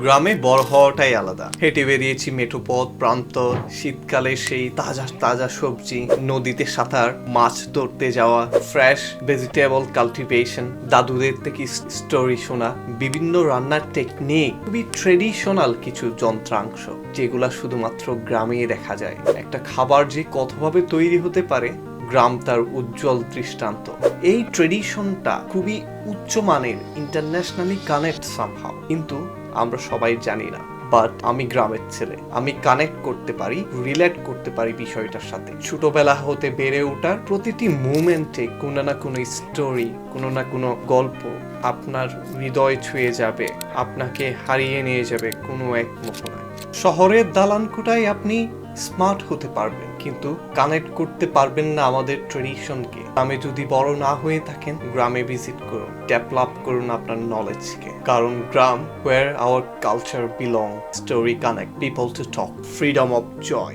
গ্রামে বড় হওয়াটাই আলাদা। হেঁটে বেরিয়েছি মেঠোপথ প্রান্ত, শীতকালে সেই তাজা তাজা সবজি, নদীতে সাঁতার, মাছ ধরতে যাওয়া, ফ্রেশ ভেজিটেবল কাল্টিভেশন, দাদুদের থেকে স্টোরি শোনা, বিভিন্ন রান্নার টেকনিক, খুবই ট্রেডিশনাল কিছু যন্ত্রাংশ যেগুলা শুধুমাত্র গ্রামেই দেখা যায়। একটা খাবার যে কতভাবে তৈরি হতে পারে, গ্রাম তার উজ্জ্বল দৃষ্টান্ত। এই ট্রেডিশনটা খুবই উচ্চমানের, ইন্টারন্যাশনালি কানেক্ট সামহাউ, কিন্তু আমরা সবাই জানি না। বাট আমি গ্রামের ছেলে, আমি কানেক্ট করতে পারি, রিলেট করতে পারি বিষয়টার সাথে। ছোটবেলা হতে বেড়ে ওঠার প্রতিটি মুমেন্টে কোনো না কোনো স্টোরি, কোনো না কোনো গল্প আপনার হৃদয় ছুঁয়ে যাবে, আপনাকে হারিয়ে নিয়ে যাবে কোনো এক মোহনায়। শহরের দালানকোটায় আপনি স্মার্ট হতে পারবেন, কিন্তু কানেক্ট করতে পারবেন না আমাদের ট্রেডিশনকে। গ্রামে যদি বড় না হয়ে থাকেন, গ্রামে ভিজিট করুন, ডেভেলপ করুন আপনার নলেজকে। কারণ গ্রাম, where our culture belong, story connect people to talk, freedom of joy.